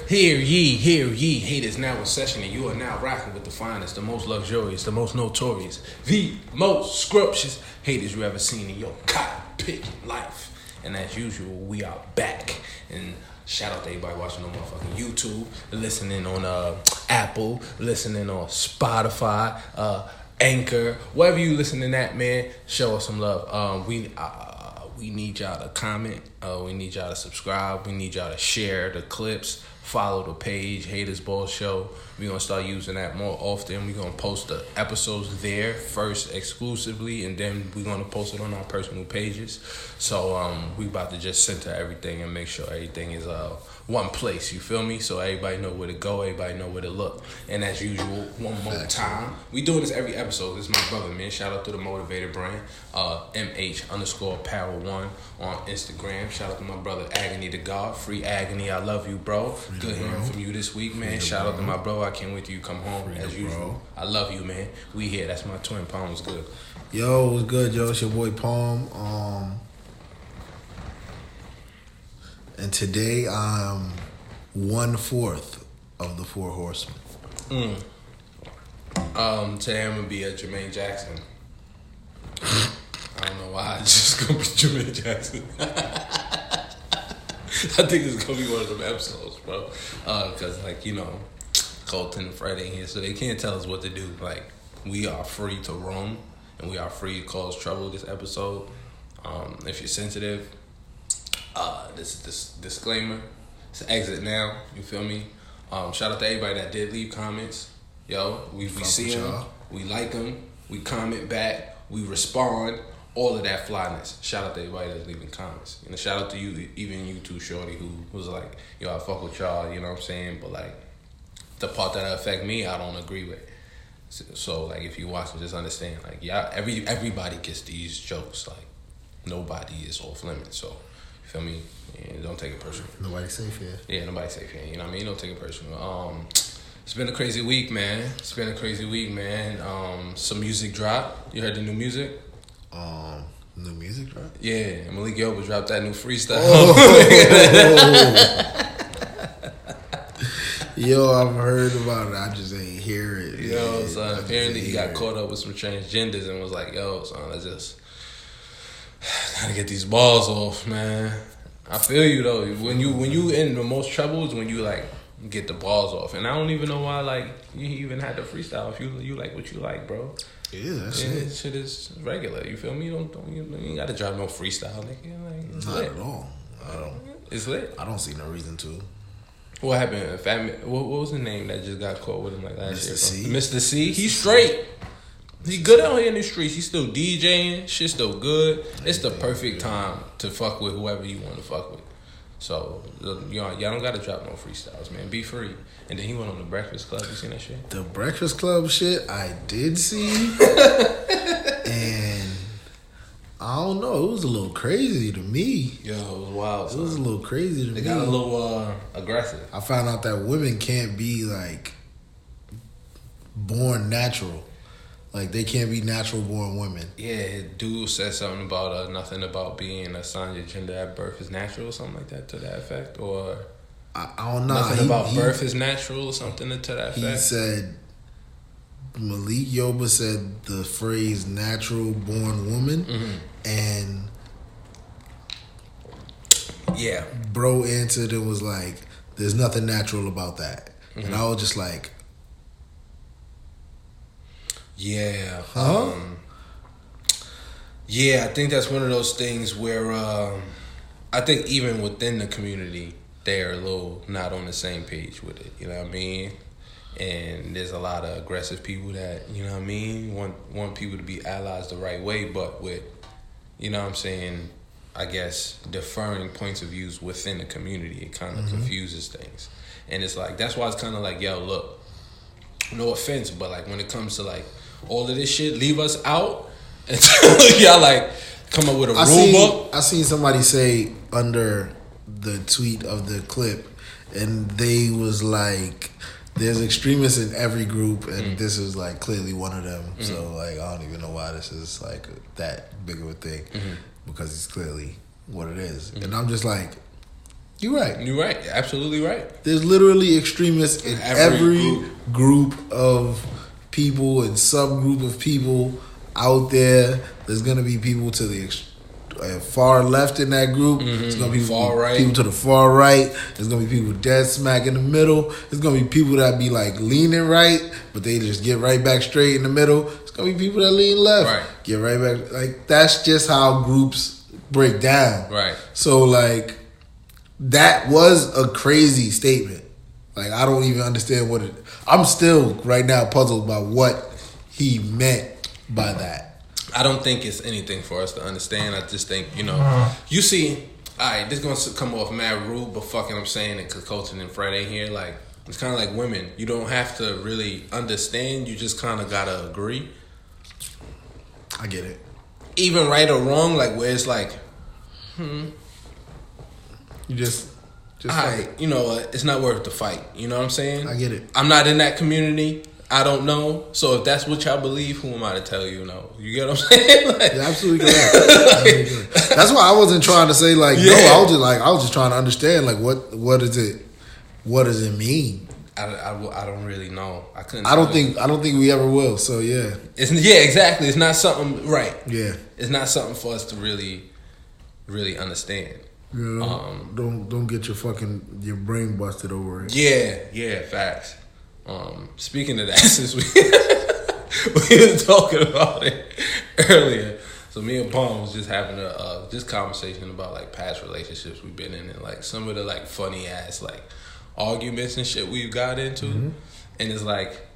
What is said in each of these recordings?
Hear ye, haters now in session, and you are now rocking with the finest, the most luxurious, the most notorious, the most scrumptious haters you ever seen in your cotton-picking life. And as usual, we are back. And shout out to everybody watching on motherfucking YouTube, listening on Apple, listening on Spotify, Anchor, wherever you listening at, man. Show us some love. We need y'all to comment. We need y'all to subscribe. We need y'all to share the clips. Follow the page, Haters Ball Show. We're going to start using that more often. We're going to post the episodes there first exclusively, and then we're going to post it on our personal pages. So we about to just center everything and make sure everything is one place, you feel me? So everybody know where to go, everybody know where to look. And as usual, one more time, we doing this every episode. This is my brother, man. Shout out to the Motivator brand, MH_Power1 on Instagram. Shout out to my brother, Agony to God. Free Agony, I love you, bro. Good hearing from you this week, man. Shout out to my bro. I can't wait till you come home as usual. I love you, man. We here. That's my twin. Pom was good. Yo, what's good, yo? It's your boy Pom. And today I'm 1/4 of the 4 horsemen. Today I'm gonna be a Jermaine Jackson. I don't know why I just gonna be Jermaine Jackson. I think it's gonna be one of them episodes, bro. Cause like, you know, Colton and Fred ain't here, so they can't tell us what to do. Like, we are free to roam and we are free to cause trouble this episode. If you're sensitive, this disclaimer, it's an exit now, you feel me? Shout out to everybody that did leave comments. Yo, we see them, we like them, we comment back, we respond, all of that flyness. Shout out to everybody that's leaving comments. You know, shout out to you, even you too, Shorty, who was like, yo, I fuck with y'all, you know what I'm saying? But like, the part that affect me, I don't agree with. So like, if you watching, just understand, like, yeah, everybody gets these jokes. Like, nobody is off limits. So, you feel me? Yeah, don't take it personal. Nobody's safe here. Yeah, nobody's safe here. You know what I mean? Don't take it personal. It's been a crazy week, man. Some music dropped. You heard the new music? New music drop? Yeah, Malik Yoba dropped that new freestyle. Yo, I've heard about it. I just ain't hear it. Yo, son, apparently he got caught up with some transgenders and was like, yo, son, I just gotta get these balls off, man. I feel you, though. When you in the most trouble is when you, like, get the balls off. And I don't even know why, like, you even had the freestyle if you like what you like, bro. Yeah, that's it. Shit is regular. You feel me? You ain't gotta drop no freestyle, nigga. Like, not lit. at all. It's lit. I don't see no reason to. What happened? What was the name that just got caught with him like last year? C? Mr. C. He's straight. He good out here in the streets. He's still DJing. Shit's still good. It's the perfect time to fuck with whoever you want to fuck with. So, y'all don't gotta drop no freestyles, man. Be free. And then he went on the Breakfast Club. You seen that shit? The Breakfast Club shit I did see. And I don't know. It was a little crazy to me. Yo, it was wild. It was a little crazy to me. They got a little aggressive. I found out that women can't be, like, born natural. Like, they can't be natural born women. Yeah, dude said something about nothing about being assigned your gender at birth is natural or something like that to that effect. Or I don't know. Nothing about birth is natural or something to that effect. He said, Malik Yoba said the phrase natural born woman. Mm-hmm. And yeah, bro answered and was like, there's nothing natural about that. Mm-hmm. And I was just like, yeah. Yeah, I think that's one of those things where I think even within the community, they're a little not on the same page with it. You know what I mean? And there's a lot of aggressive people that, you know what I mean, want people to be allies the right way, but with, you know what I'm saying, I guess, deferring points of views within the community, it kind of confuses things. And it's like, that's why it's kind of like, yo, look, no offense, but like when it comes to like all of this shit, leave us out until y'all like come up with a rule book. I seen somebody say under the tweet of the clip, and they was like, there's extremists in every group, and this is like clearly one of them. Mm-hmm. So like, I don't even know why this is like that big of a thing, because it's clearly what it is. Mm-hmm. And I'm just like, You're right. You're right. Absolutely right. There's literally extremists in every group of people and subgroup of people out there. There's gonna be people to the far left in that group. There's gonna be far right. People to the far right. There's gonna be people dead smack in the middle. There's gonna be people that be like leaning right, but they just get right back straight in the middle. There's gonna be people that lean left, right. Get right back. Like that's just how groups break down. Right. So like that was a crazy statement. Like I don't even understand what it. I'm still right now puzzled by what he meant by that. I don't think it's anything for us to understand. I just think, you see, alright, this is going to come off mad rude, but fucking I'm saying it because Colton and Fred ain't here. Like, it's kind of like women. You don't have to really understand. You just kind of got to agree. I get it. Even right or wrong, like where it's like, You just alright, you know what? It's not worth the fight. You know what I'm saying? I get it. I'm not in that community. I don't know. So if that's what y'all believe, who am I to tell you no? You get what I'm saying? Like, you're absolutely correct. That's why I wasn't trying to say like no. I was just trying to understand like what is it? What does it mean? I don't really know. I couldn't. I don't think we ever will. So yeah. Exactly. It's not something right. Yeah. It's not something for us to really understand. Yeah. Don't get your brain busted over it. Yeah. Facts. Speaking of that, since we were talking about it earlier, so me and Pom was just having a just conversation about like past relationships we've been in and like some of the like funny ass like arguments and shit we've got into, and it's like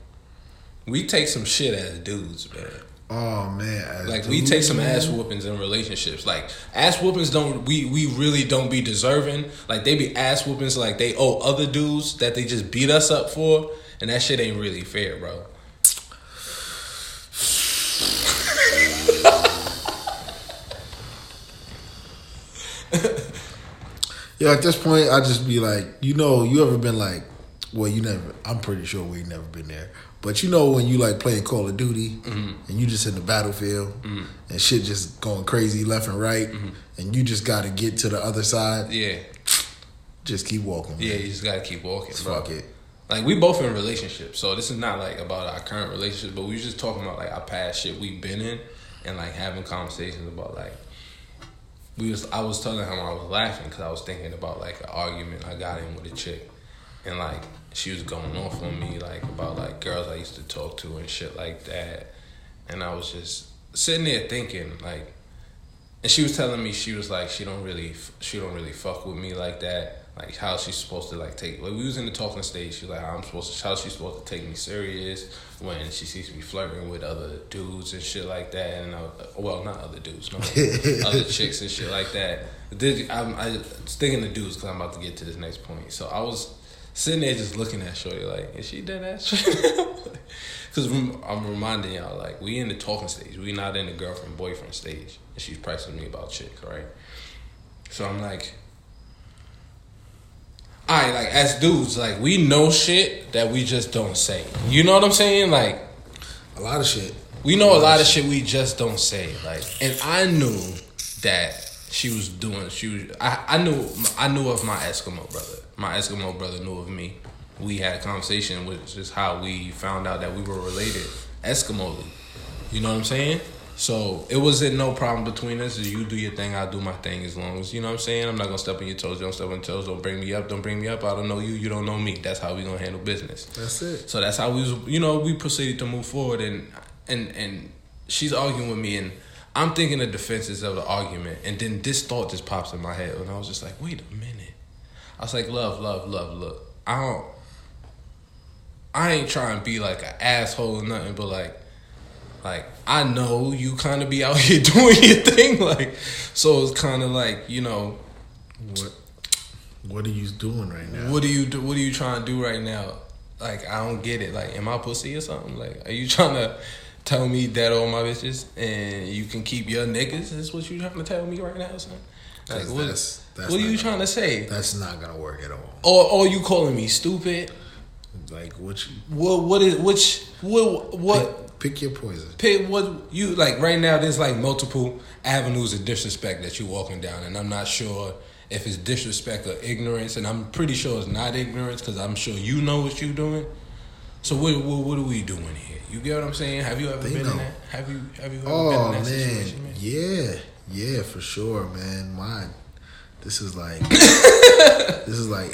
we take some shit as dudes, man. Oh man, like we take some ass whoopings in relationships. Like ass whoopings we really don't be deserving. Like they be ass whoopings like they owe other dudes that they just beat us up for. And that shit ain't really fair, bro. Yo, at this point, I just be like, you ever been like, well, you never. I'm pretty sure we never been there. But when you like playing Call of Duty and you just in the battlefield and shit just going crazy left and right, and you just got to get to the other side. Yeah. Just keep walking. Man. Yeah, you just got to keep walking, bro. Fuck it. Like, we both in relationships, so this is not, like, about our current relationship, but we was just talking about, like, our past shit we've been in and, like, having conversations about, like, I was telling him I was laughing because I was thinking about, like, an argument I got in with a chick, and, like, she was going off on me, like, about, like, girls I used to talk to and shit like that, and I was just sitting there thinking, like, and she was telling me, she was like, she don't really fuck with me like that. Like, how she's supposed to, like, take... Like, we was in the talking stage. She was like, how she's supposed to take me serious when she sees me flirting with other dudes and shit like that. And, well, not other dudes. No, other chicks and shit like that. I was thinking of dudes because I'm about to get to this next point. So, I was sitting there just looking at Shorty like, is she dead ass? Because I'm reminding y'all, like, we in the talking stage. We not in the girlfriend-boyfriend stage. And she's pressing me about chicks, right? So, I'm like... Alright, like, as dudes, like, we know shit that we just don't say. You know what I'm saying? Like... A lot of shit. We know a lot of shit we just don't say. Like, and I knew that she was doing... I knew of my Eskimo brother. My Eskimo brother knew of me. We had a conversation, which is how we found out that we were related. Eskimo-ly. You know what I'm saying? So, it wasn't no problem between us. You do your thing, I'll do my thing as long as, you know what I'm saying? I'm not going to step on your toes, you don't step on your toes, don't bring me up. I don't know you, you don't know me. That's how we going to handle business. That's it. So, that's how we proceeded to move forward. And she's arguing with me, and I'm thinking the defenses of the argument. And then this thought just pops in my head, and I was just like, wait a minute. I was like, love, look. I ain't trying to be like an asshole or nothing, but like, I know you kind of be out here doing your thing, like, so it's kind of like, what are you doing right now? What are you trying to do right now? Like, I don't get it. Like, am I pussy or something? Like, are you trying to tell me that all my bitches and you can keep your niggas? Is what you trying to tell me right now, son? Like, what are you trying to say? That's not gonna work at all. Or you calling me stupid? Like, what? Pick your poison. Pick what you like. Right now, there's like multiple avenues of disrespect that you're walking down, and I'm not sure if it's disrespect or ignorance, and I'm pretty sure it's not ignorance because I'm sure you know what you're doing. So what are we doing here? You get what I'm saying? Have you ever been in that? Have you ever been in that situation, man? Yeah, for sure, man. This is like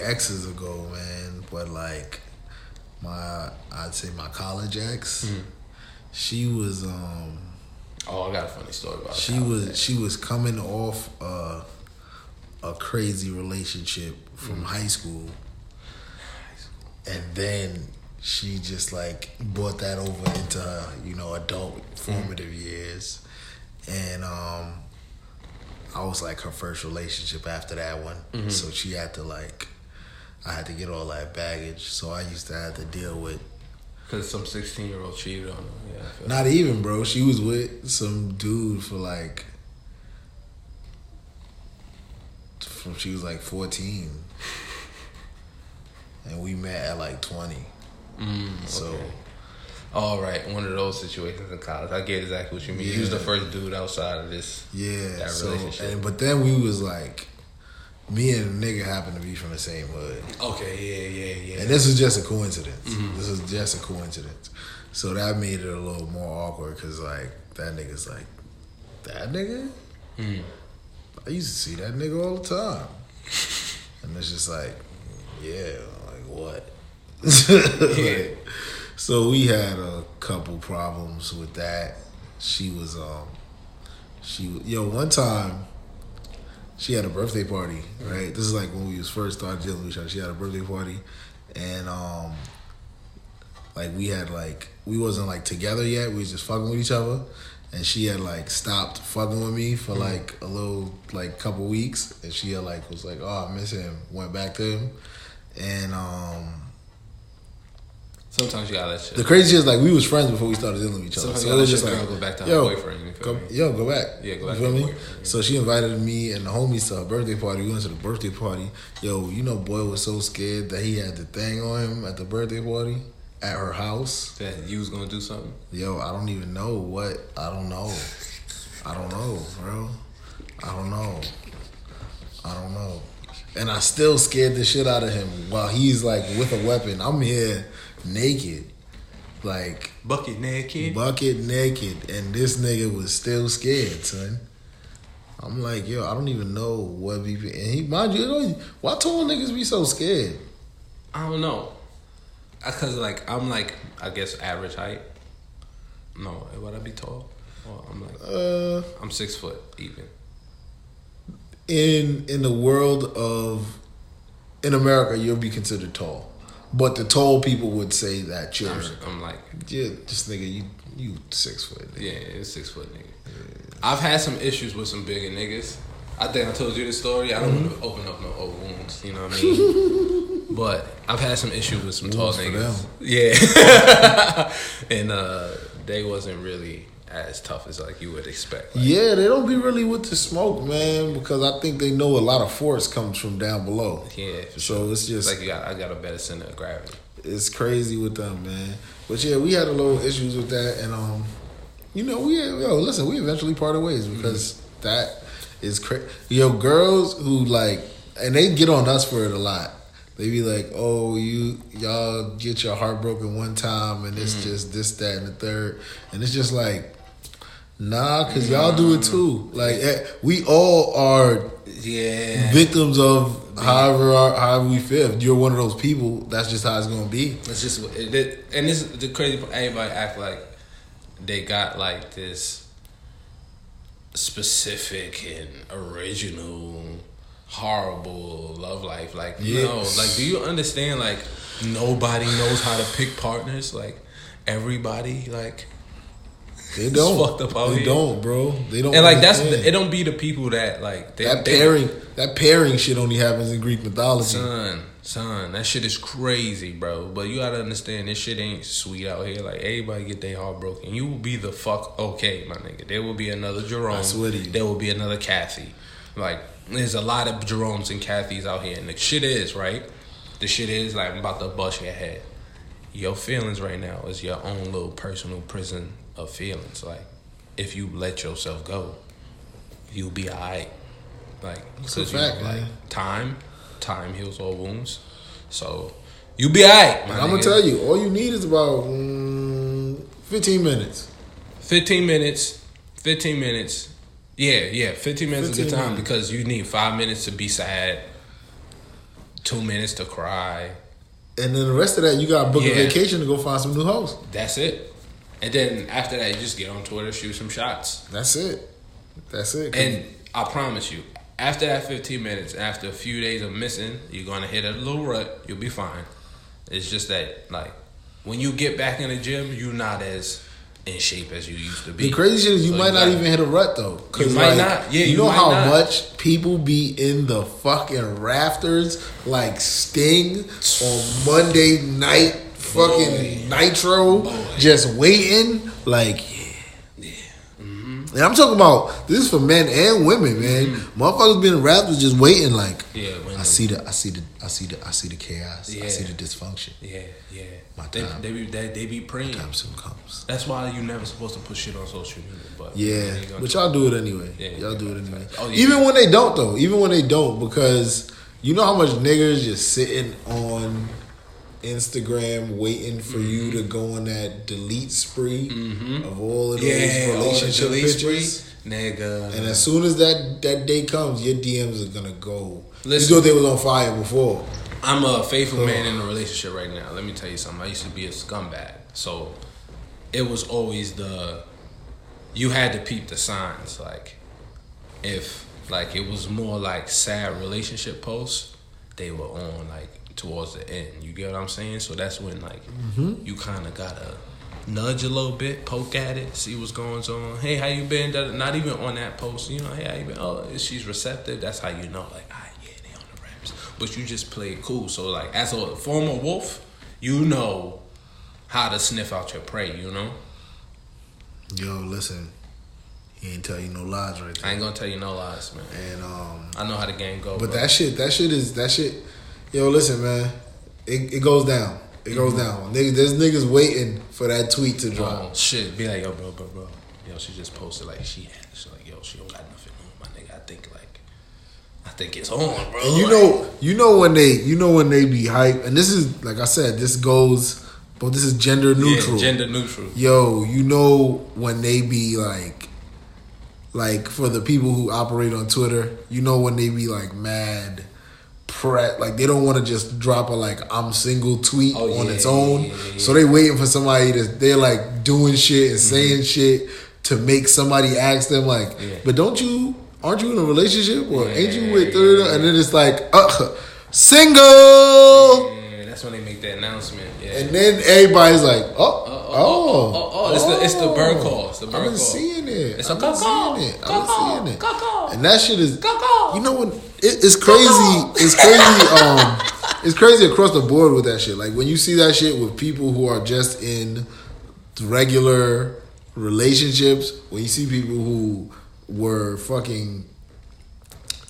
exes ago, man. But like I'd say my college ex, she was Oh, I got a funny story about she was coming off a crazy relationship from high school, and then she just like brought that over into her, adult formative years, and I was like her first relationship after that one, so she had to I had to get all that baggage, so I used to have to deal with. Because some 16-year-old cheated on her. Yeah, not even, bro. She was with some dude from she was like 14, and we met at like 20. So, okay. All right, one of those situations in college. I get exactly what you mean. Yeah. You was the first dude outside of this. That relationship. But then we was like, me and a nigga happened to be from the same hood. Okay, yeah. And this was just a coincidence. This was just a coincidence. So that made it a little more awkward because like that nigga's like, that nigga? I used to see that nigga all the time. And it's just like, yeah, like what? Yeah. So we had a couple problems with that. One time she had a birthday party, right? This is like when we was first started dealing with each other. She had a birthday party, and we wasn't like together yet. We was just fucking with each other, and she had like stopped fucking with me for like a little like couple weeks, and she had like was like, oh, I miss him. Went back to him, and sometimes you gotta let shit. The crazy is like we was friends before we started dealing with each other. Sometimes so you gotta it was just let like, girl go back to her boyfriend. You feel me? Go back. Yeah, go back you to feel your me? boyfriend. Yeah. So she invited me and the homies to her birthday party. We went to the birthday party. Boy was so scared that he had the thing on him at the birthday party at her house. That you was gonna do something? I don't even know what. I don't know, bro. I don't know. And I still scared the shit out of him while he's like with a weapon. I'm here naked. Like bucket naked, and this nigga was still scared, son. I'm like, I don't even know what be. And he, mind you, why tall niggas be so scared? I don't know, cause like I'm like I guess average height. No, would I be tall? Well, I'm like I'm 6 foot even. In the world of in America, you'll be considered tall. But the tall people would say that you're. I'm like, yeah, this nigga, you 6 foot. Nigga. Yeah, it's 6 foot nigga. Yeah. I've had some issues with some bigger niggas. I think I told you this story. I don't want to open up no old wounds. You know what I mean? But I've had some issues with some tall niggas. Yeah, and they wasn't really as tough as like you would expect. Like, yeah, they don't be really with the smoke, man, because I think they know a lot of force comes from down below. Yeah, for sure. It's just like I got a better center of gravity. It's crazy with them, man. But yeah, we had a little issues with that, and we eventually parted ways because that is crazy. Girls who like, and they get on us for it a lot. They be like, oh, y'all get your heart broken one time, and it's just this, that, and the third, and it's just like. Nah, because y'all do it too. Like, we all are victims of however we feel. If you're one of those people, that's just how it's going to be. It's just, and this is the crazy part. Everybody act like they got like this specific and original, horrible love life. Like, no. Like, do you understand? Like, nobody knows how to pick partners. Like, everybody, like... They don't. It's fucked up out they here. Don't, bro. They don't. And like it don't be the people that like that pairing shit only happens in Greek mythology. Son, that shit is crazy, bro. But you gotta understand, this shit ain't sweet out here. Like everybody get their heart broken. You will be the fuck okay, my nigga. There will be another Jerome. I swear to you. There will be another Kathy. Like there's a lot of Jeromes and Kathys out here, and the shit is right. The shit is like I'm about to bust your head. Your feelings right now is your own little personal prison of feelings. Like if you let yourself go, you'll be alright. Like, It's a fact, man. Time heals all wounds. So you be alright, man. I'm gonna tell you, all you need is about 15 minutes. 15 minutes. 15 minutes. Yeah. 15 minutes is a good time because you need 5 minutes to be sad, 2 minutes to cry. And then the rest of that, you got to book a vacation to go find some new hosts. That's it. And then after that, you just get on Twitter, shoot some shots. That's it. And I promise you, after that 15 minutes, after a few days of missing, you're going to hit a little rut. You'll be fine. It's just that, like, when you get back in the gym, you're not as in shape as you used to be. The crazy shit is you might not even hit a rut, though. You might not. Yeah, you know how much people be in the fucking rafters like Sting on Monday night fucking Nitro, just waiting? Like, and I'm talking about this is for men and women, man. Motherfuckers being in rafters just waiting, like, I see the chaos. I see the dysfunction. Yeah. My time. They be praying. My time soon comes. That's why you're never supposed to put shit on social media. But but y'all do it anyway. Y'all do it anyway. Oh, yeah. Even when they don't, though. Even when they don't, because you know how much niggas just sitting on Instagram waiting for you to go on that delete spree of all of those relationship pictures. Nigga. And as soon as that day comes, your DMs are gonna go. Listen, you thought they was on fire before. I'm a faithful man in a relationship right now. Let me tell you something. I used to be a scumbag. So it was always you had to peep the signs. Like, if, like, it was more like sad relationship posts, they were on, like, towards the end. You get what I'm saying? So that's when, like, you kind of gotta nudge a little bit, poke at it, see what's going on. Hey, how you been? Not even on that post, you know, hey, how you been? Oh, she's receptive. That's how you know, like, they on the raps. But you just play it cool. So, like, as a former wolf, you know how to sniff out your prey, you know? Yo, listen, he ain't tell you no lies right there. I ain't gonna tell you no lies, man. And I know how the game goes. But that shit. Yo, listen, man, it goes down. It goes down. There's niggas waiting for that tweet to drop. Oh, shit. Be like, yo, bro. Yo, she just posted, like, she's like, yo, she don't got nothing on, my nigga. I think it's on, bro. And you know when they be hype, and this is, like I said, this is gender neutral. Yeah, gender neutral. Yo, you know when they be like for the people who operate on Twitter, you know when they be like mad, like they don't want to just drop a like I'm single tweet on its own. Yeah. So they waiting for somebody they're like doing shit and saying shit to make somebody ask them like, but aren't you in a relationship or ain't you with and then it's like single. Yeah, that's when they make that announcement. Yeah. And then everybody's like, it's the bird call. It's the bird call. I've been seeing it. It's a call. I've been seeing it. And that shit is, you know when it's crazy. It's crazy. It's crazy across the board with that shit. Like when you see that shit with people who are just in regular relationships, when you see people who were fucking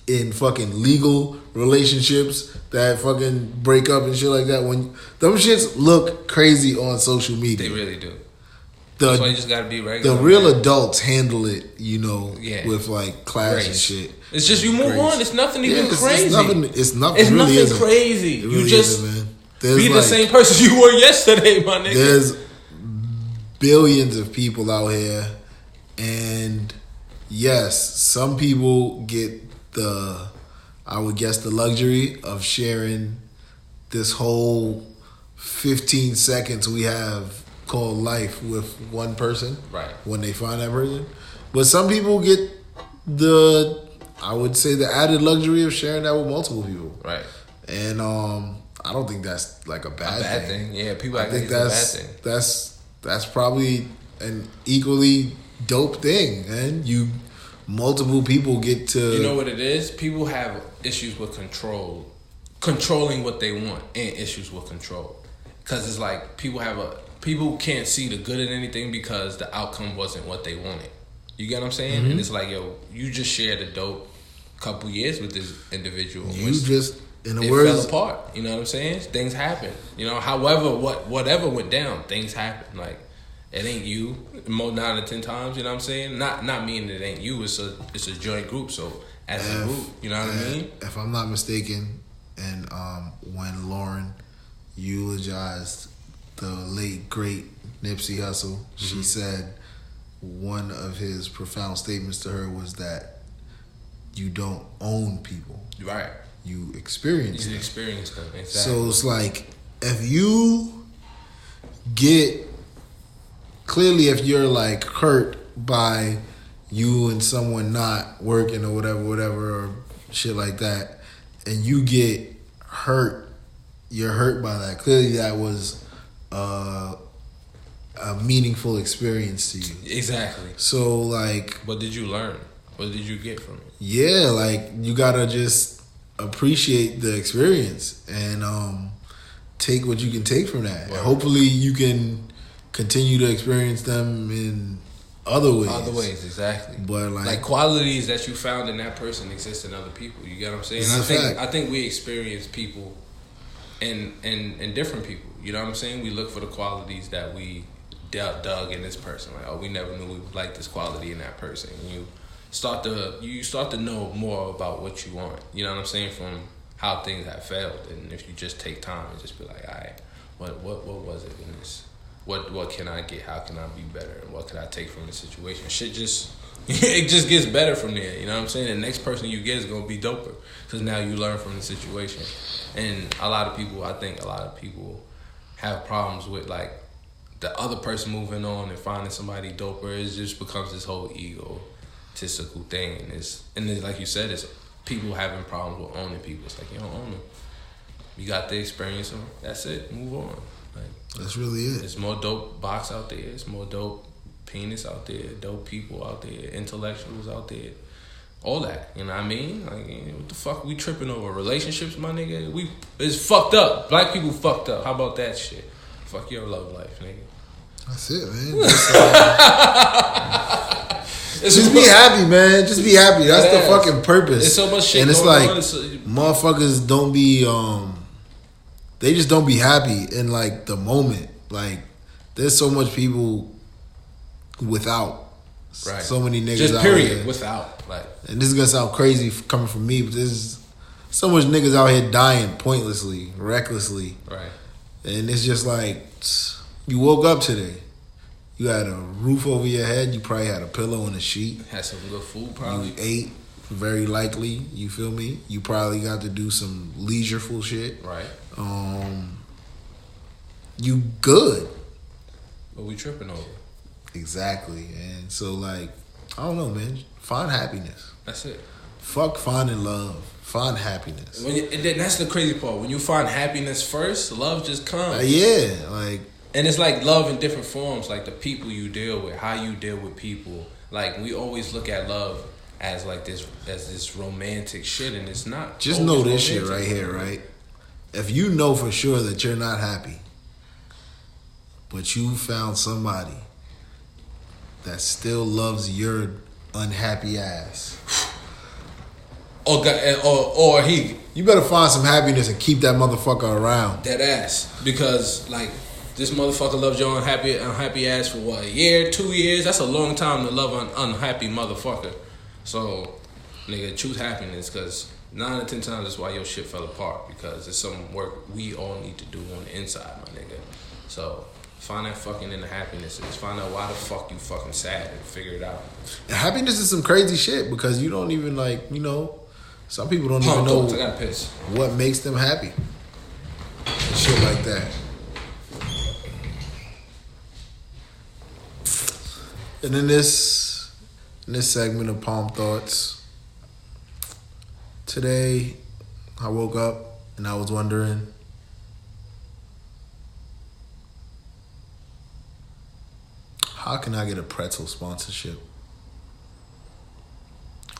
in fucking legal relationships that fucking break up and shit like that, when them shits look crazy on social media. They really do. That's why you just gotta be regular. The real adults handle it, you know, with like class and shit. It's just you move on. It's nothing even crazy. It's nothing crazy. Really you just man. Be the same person you were yesterday, my nigga. There's billions of people out here, and yes, some people get the luxury of sharing this whole 15 seconds we have called life with one person, right? When they find that person, but some people get the added luxury of sharing that with multiple people, right? And I don't think that's like a bad thing. Yeah, people. I think that's a bad thing. That's probably an equally dope thing, and multiple people get to. You know what it is? People have issues with controlling what they want, and issues with control, because it's like people can't see the good in anything because the outcome wasn't what they wanted. You get what I'm saying? Mm-hmm. And it's like, yo, you just shared a dope couple years with this individual. Fell apart. You know what I'm saying? Things happen. You know, however, whatever went down, things happen. Like, it ain't you more 9 or 10 times. You know what I'm saying? Not meaning it ain't you. It's a joint group. So as a group. You know what I mean? If I'm not mistaken, and when Lauren eulogized the late great Nipsey Hussle, she said one of his profound statements to her was that you don't own people, right? You experience them. You experience them, exactly. So it's like if you get clearly, if you're like hurt by you and someone not working or whatever, or shit like that, and you get hurt, you're hurt by that. Clearly, that was a meaningful experience to you. Exactly. So, like, what did you learn? What did you get from it? Yeah, like you gotta just appreciate the experience and take what you can take from that. Right. Hopefully, you can continue to experience them in other ways. Other ways, exactly. But like qualities that you found in that person exist in other people. You get what I'm saying? I think we experience people in different people. You know what I'm saying? We look for the qualities that we dug in this person. Like, oh, we never knew we liked this quality in that person. And you start to know more about what you want. You know what I'm saying? From how things have failed, and if you just take time and just be like, all right, what was it in this? What can I get? How can I be better? And what can I take from the situation? Shit it just gets better from there. You know what I'm saying? The next person you get is gonna be doper because now you learn from the situation. And I think a lot of people have problems with like the other person moving on and finding somebody doper. It just becomes this whole egotistical thing, and it's like you said, it's people having problems with owning people. It's like you don't own them. You got the experience of them. That's it. Move on. Like, that's really it. There's more dope box out there. It's more dope penis out there. Dope people out there. Intellectuals out there. All that. You know what I mean? Like, what the fuck we tripping over? Relationships, my nigga? It's fucked up. Black people fucked up. How about that shit? Fuck your love life, nigga. That's it, man. Just be happy, man. Just be happy. That's the fucking purpose. There's so much shit and it's going like, on. motherfuckers don't be, they just don't be happy in like the moment. Like, there's so much people without. Right. So many niggas just out period, here. without. Like, and this is gonna sound crazy coming from me, but there's so much niggas out here dying pointlessly, recklessly. Right. And it's just like, you woke up today. You had a roof over your head. You probably had a pillow and a sheet. Had some good food, probably. You ate, very likely. You feel me? You probably got to do some leisureful shit. Right. You good. What we tripping over? Exactly. And so, like, I don't know, man. Find happiness. That's it. Fuck finding love. Find happiness. And then that's the crazy part. When you find happiness first, love just comes. Yeah, like. And it's like love in different forms, like the people you deal with, how you deal with people. Like, we always look at love as like this romantic shit, and it's not. Just know this shit right here, right? If you know for sure that you're not happy, but you found somebody that still loves your unhappy ass, or he, you better find some happiness and keep that motherfucker around. That ass, because like. This motherfucker loved your unhappy ass for what, a year, 2 years? That's a long time to love an unhappy motherfucker. So, nigga, choose happiness, because 9 out of 10 times that's why your shit fell apart, because it's some work we all need to do on the inside, my nigga. So, find that fucking inner happiness. Just find out why the fuck you fucking sad and figure it out. And happiness is some crazy shit, because you don't even like, you know, some people don't even know I gotta piss. What makes them happy. Shit like that. And in this segment of Pom Thoughts, today I woke up and I was wondering, how can I get a pretzel sponsorship?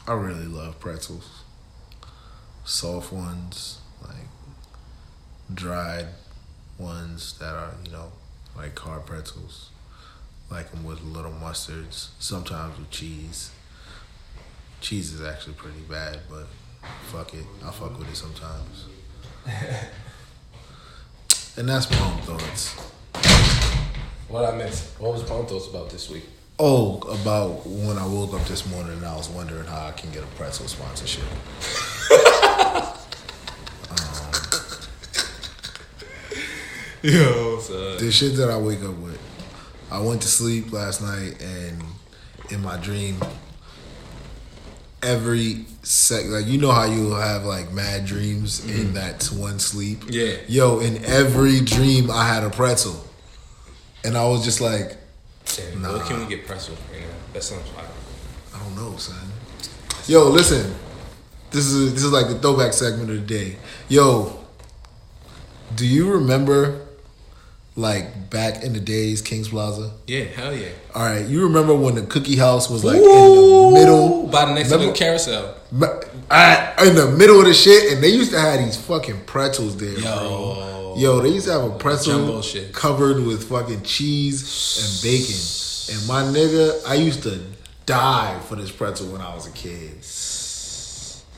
I really love pretzels. Soft ones, like dried ones that are, you know, like hard pretzels. Like them with little mustards, sometimes with cheese. Cheese is actually pretty bad, but fuck it. I'll fuck with it sometimes. And that's Pom Thoughts. What I missed? What was Pom Thoughts about this week? Oh, about when I woke up this morning and I was wondering how I can get a pretzel sponsorship. Yo, son. The shit that I wake up with. I went to sleep last night and in my dream, every like you know how you have like mad dreams in that one sleep? Yeah. Yo, in every dream I had a pretzel. And I was just like, damn, nah. What can we get pretzel right now? That sounds fire. I don't know, son. Yo, listen. This is like the throwback segment of the day. Yo, do you remember like back in the days, Kings Plaza? Yeah, hell yeah. All right, you remember when the cookie house was like in the middle? By the next to the carousel. In the middle of the shit, and they used to have these fucking pretzels there, bro. Yo, they used to have a pretzel covered with fucking cheese and bacon. And my nigga, I used to die for this pretzel when I was a kid.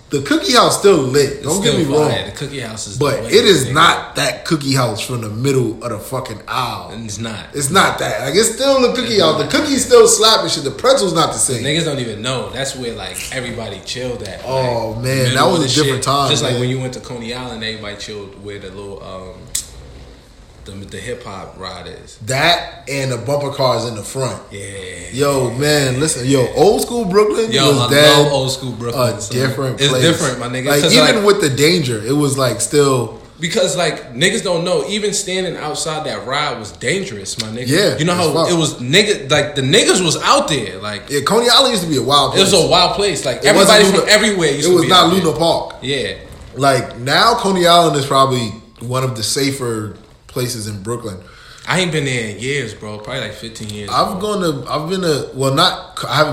The cookie house still lit. Don't get me wrong. The cookie house is, but it is not that cookie house from the middle of the fucking aisle. It's not. It's not that. Like it's still the cookie house. The cookie's still slapping shit. The pretzel's not the same. Niggas don't even know. That's where like everybody chilled at. Oh like, man, that was a different time. Just man. like when you went to Coney Island, everybody chilled where the little the hip hop ride is. That and the bumper cars in the front. Yeah. Yo, man, listen. Yo, old school Brooklyn yo, was I dead. love old school Brooklyn. A different place. It's different, my nigga. Like even with the danger, it was like still. Because like niggas don't know, even standing outside that ride was dangerous, my nigga. Yeah, you know how it was nigga like the niggas was out there like. Yeah, Coney Island used to be a wild place. It was a wild place. Like everybody from everywhere used to be. It was not Luna Park. Yeah. Like now, Coney Island is probably one of the safer places in Brooklyn. I ain't been there in years, bro. Probably like 15 years. I haven't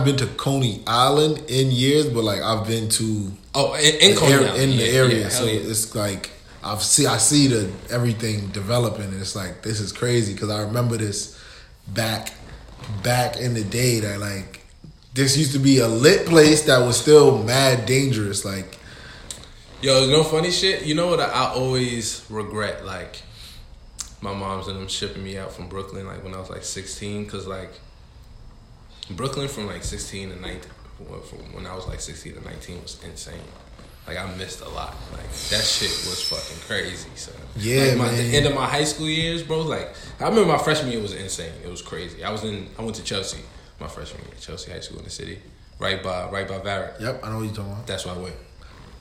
been to Coney Island in years, but like I've been to in Coney Island in the area. Yeah, so it's like I see the everything developing, and it's like this is crazy because I remember this back in the day that like this used to be a lit place that was still mad dangerous. Like, yo, you know funny shit. You know what I always regret like. My mom's and them shipping me out from Brooklyn like when I was like 16, cause like Brooklyn from like 16 to 19, when I was like 16 to 19 was insane. Like I missed a lot. Like that shit was fucking crazy. So yeah, like, man. The end of my high school years, bro. Like I remember my freshman year was insane. It was crazy. I went to Chelsea my freshman year, Chelsea High School in the city, right by Varick. Yep, I know what you're talking about. That's where I went.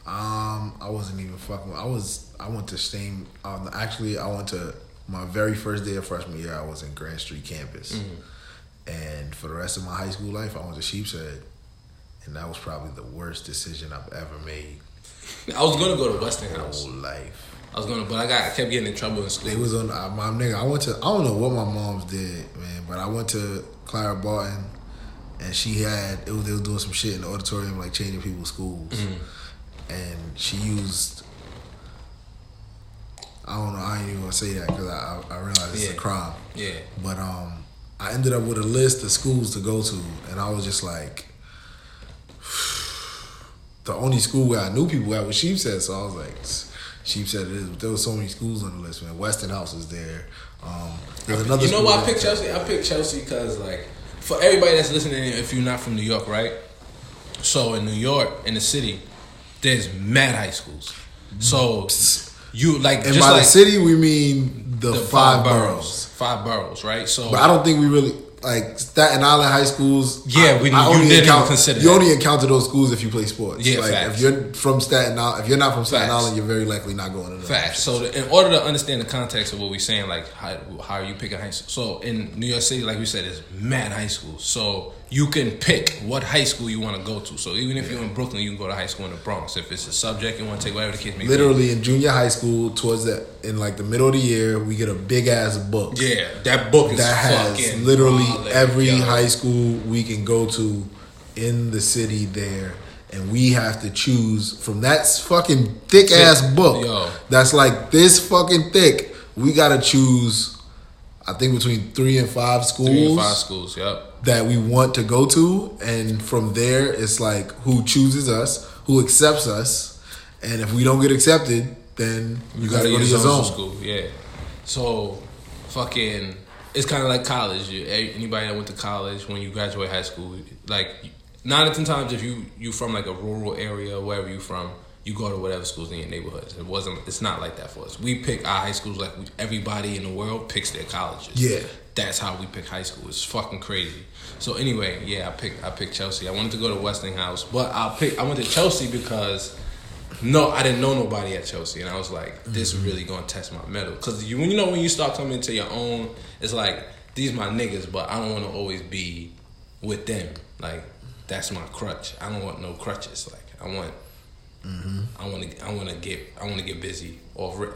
I wasn't even fucking. I went to Stain. Actually, I went to. My very first day of freshman year, I was in Grand Street campus. Mm-hmm. And for the rest of my high school life, I went to Sheepshead. And that was probably the worst decision I've ever made. I was going to go to Westinghouse. Whole life. I was going to, but I kept getting in trouble in school. It was on, my nigga, I don't know what my mom's did, man, but I went to Clara Barton and they were doing some shit in the auditorium, like changing people's schools. Mm-hmm. And she used... I don't know. I ain't even gonna say that because I realize it's a crime. Yeah. But I ended up with a list of schools to go to, and I was just like, the only school where I knew people at was Sheepshead. So I was like, Sheepshead it is. But there was so many schools on the list, man. Westinghouse was there. There's another. You know why I picked Chelsea? I picked Chelsea because like for everybody that's listening, if you're not from New York, right? So in New York, in the city, there's mad high schools. So. You like, and just by like the city we mean the five boroughs. 5 boroughs, right? So, but I don't think we really like Staten Island high schools. Yeah, you didn't even consider. You only encounter those schools if you play sports. Yeah, like facts. If you're from Staten Island, if you're not from Staten Island, you're very likely not going to the facts. So, in order to understand the context of what we're saying, like how are you picking high school? So, in New York City, like we said, there's mad high schools. So you can pick what high school you want to go to. So even if you're in Brooklyn, you can go to high school in the Bronx. If it's a subject you want to take, whatever the case may be. Literally in junior high school, in like the middle of the year, we get a big ass book. Yeah, that book is that has literally every high school we can go to in the city there, and we have to choose from that fucking thick ass book. Yo. That's like this fucking thick. We gotta choose, I think, between 3 and 5 schools. 3 and 5 schools, yep. That we want to go to, and from there it's like who chooses us, who accepts us, and if we don't get accepted, then you gotta go to your zone school. Yeah. So, fucking it's kind of like college. Anybody that went to college, when you graduate high school, like 9 or 10 times, if you from like a rural area, wherever you from, you go to whatever schools in your neighborhoods. It's not like that for us. We pick our high schools like everybody in the world picks their colleges. Yeah, that's how we pick high school. It's fucking crazy. So anyway, yeah, I picked Chelsea. I wanted to go to Westinghouse, but I went to Chelsea because I didn't know nobody at Chelsea, and I was like, this is really gonna test my mettle. Because when you start coming into your own, it's like, these my niggas, but I don't want to always be with them. Like, that's my crutch. I don't want no crutches. Like, I want to get busy.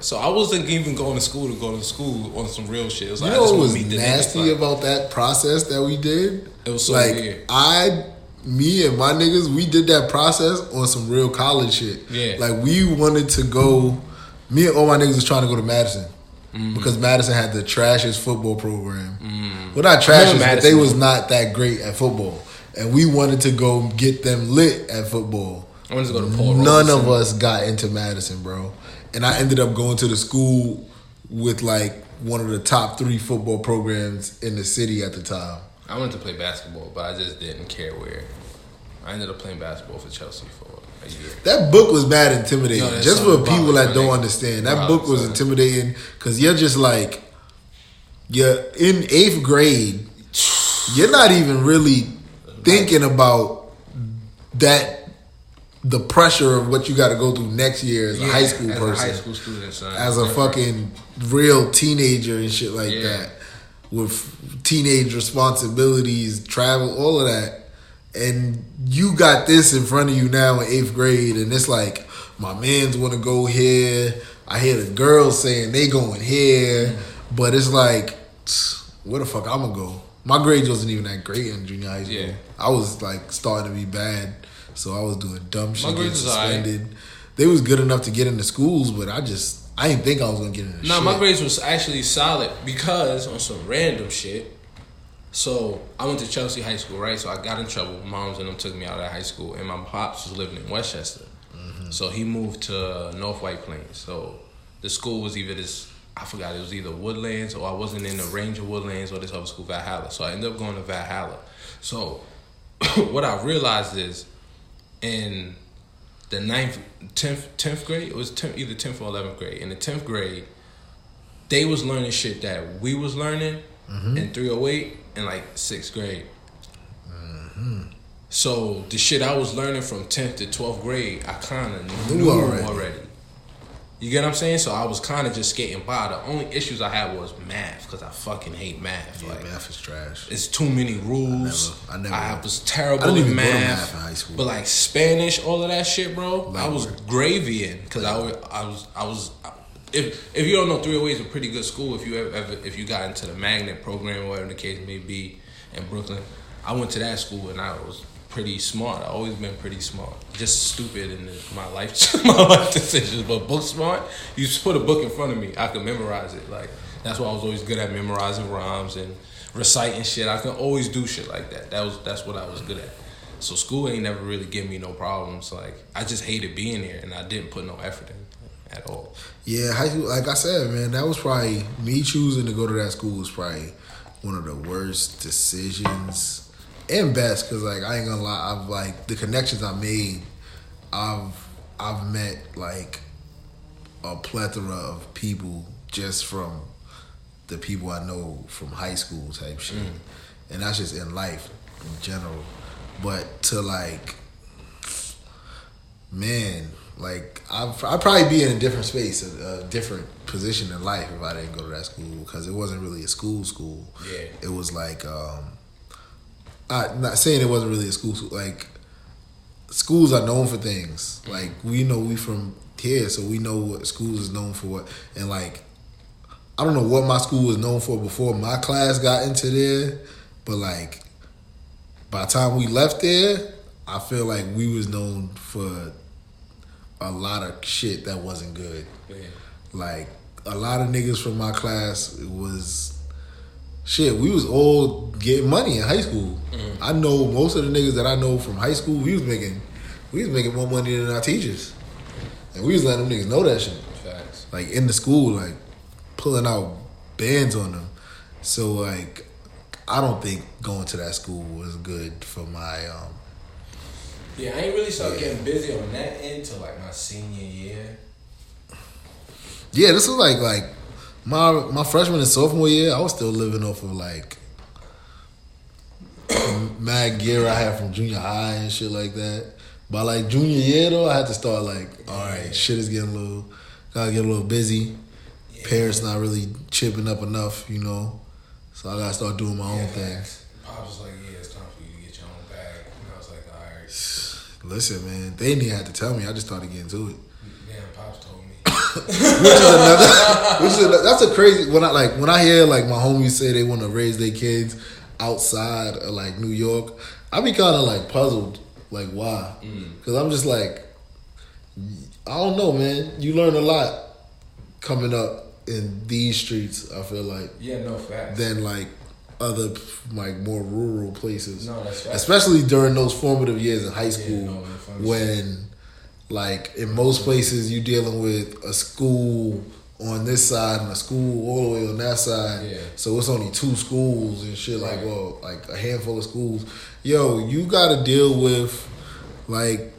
So I wasn't even going to school on some real shit. It was like, you know what was nasty about that process that we did? It was so like, weird. Me and my niggas, we did that process on some real college shit. Yeah. Like, we wanted to go, me and all my niggas was trying to go to Madison. Because Madison had the trashiest football program. Well, not trashiest, but they was not that great at football. And we wanted to go get them lit at football. I wanted to go to Paul None of us got into Madison, bro. And I ended up going to the school with like one of the top 3 football programs in the city at the time. I wanted to play basketball, but I just didn't care where. I ended up playing basketball for Chelsea for a year. That book was mad intimidating. Just for people that don't understand. That book was intimidating because you're just like, you're in 8th grade. You're not even really thinking about that, the pressure of what you got to go through next year as a high school person. As a high school student, son. As a fucking real teenager and shit like that. With teenage responsibilities, travel, all of that. And you got this in front of you now in 8th grade, and it's like, my mans want to go here. I hear the girls saying they going here, but it's like, where the fuck I'm gonna go? My grades wasn't even that great in junior high school. Yeah. I was like starting to be bad, so I was doing dumb shit, getting suspended. Right. They was good enough to get into schools, but I didn't think I was gonna get into shit. My grades was actually solid because on some random shit. So I went to Chelsea High School, right? So I got in trouble. Moms and them took me out of that high school, and my pops was living in Westchester. So he moved to North White Plains. So the school was either I forgot, it was either Woodlands, or I wasn't in the range of Woodlands, or this other school, Valhalla. So I ended up going to Valhalla. So what I realized is in the 10th grade, it was either 10th or 11th grade. In the 10th grade, they was learning shit that we was learning in 308 in like 6th grade. So the shit I was learning from 10th to 12th grade, I kind of knew already. You get what I'm saying? So I was kind of just skating by. The only issues I had was math, because I fucking hate math. Yeah, like, math is trash. It's too many rules. I was terrible at in math in high school. But like Spanish, all of that shit, bro, I was gravy in, because I was. If you don't know, 308 is a pretty good school. If you got into the magnet program or whatever the case may be in Brooklyn, I went to that school and I was pretty smart. I've always been pretty smart. Just stupid in my life decisions, but book smart. You just put a book in front of me, I could memorize it. Like, that's why I was always good at memorizing rhymes and reciting shit. I could always do shit like that. That's what I was good at. So school ain't never really give me no problems. Like, I just hated being there, and I didn't put no effort in at all. Yeah, high school, like I said, man, that was probably, me choosing to go to that school was probably one of the worst decisions and best, because like, I ain't gonna lie, I've like, the connections I made, I've met like a plethora of people just from the people I know from high school type shit. And that's just in life in general. But to like, man, like I'd probably be in a different space, a different position in life if I didn't go to that school, because it wasn't really a school. Yeah. It was like, I'm not saying it wasn't really a school. Like, schools are known for things. Like, we from here, so we know what schools is known for. And like, I don't know what my school was known for before my class got into there, but like, by the time we left there, I feel like we was known for a lot of shit that wasn't good. Yeah. Like, a lot of niggas from my class was shit. We was all getting money in high school. I know most of the niggas that I know from high school, we was making more money than our teachers, and we was letting them niggas know that shit. Facts. Like, in the school, like pulling out bands on them, So like, I don't think going to that school was good for my. Yeah, I ain't really started getting busy on that end till like my senior year. Yeah, this was like my freshman and sophomore year. I was still living off of like mad gear I had from junior high and shit like that. By like junior year though, I had to start like, all right, shit is getting gotta get a little busy. Yeah. Parents not really chipping up enough, you know. So I gotta start doing my own thing. Pops was like, yeah, it's time for you to get your own bag. And I was like, all right. Listen, man, they didn't even have to tell me. I just started getting to it. Yeah, Pops told me. That's a crazy when I hear like my homies say they want to raise their kids outside of like New York, I be kind of like puzzled, like why? Because I'm just like, I don't know, man. You learn a lot coming up in these streets. I feel like facts. Than like other like more rural places. No, that's facts. Especially during those formative years in high school when. Like, in most places, you dealing with a school on this side and a school all the way on that side. Yeah. So it's only 2 schools and shit. Like, well, like a handful of schools. Yo, you got to deal with, like,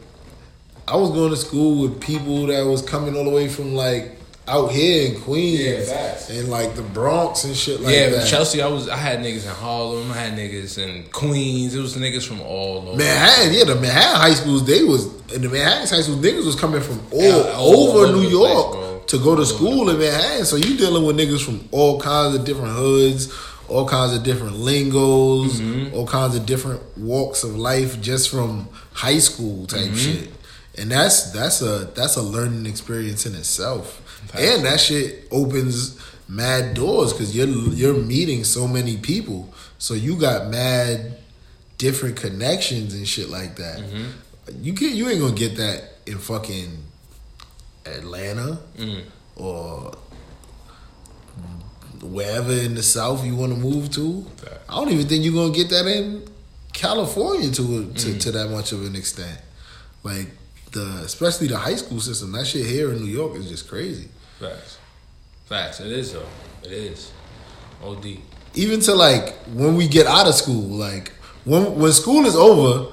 I was going to school with people that was coming all the way from, like, out here in Queens and like the Bronx and shit like that. Yeah, Chelsea, I had niggas in Harlem, I had niggas in Queens. It was niggas from all over. Manhattan, the Manhattan high schools, in the Manhattan high schools, niggas was coming from all over New York place, to go to school in Manhattan. So you dealing with niggas from all kinds of different hoods, all kinds of different lingos, all kinds of different walks of life just from high school type shit. And that's a learning experience in itself. And that shit opens mad doors because you're meeting so many people. So you got mad different connections and shit like that. You ain't gonna get that in fucking Atlanta or wherever in the South you want to move to. I don't even think you're gonna get that in California to that much of an extent. Like especially the high school system, that shit here in New York is just crazy. Facts. It is though. It is. OD. Even to like when we get out of school, like when school is over,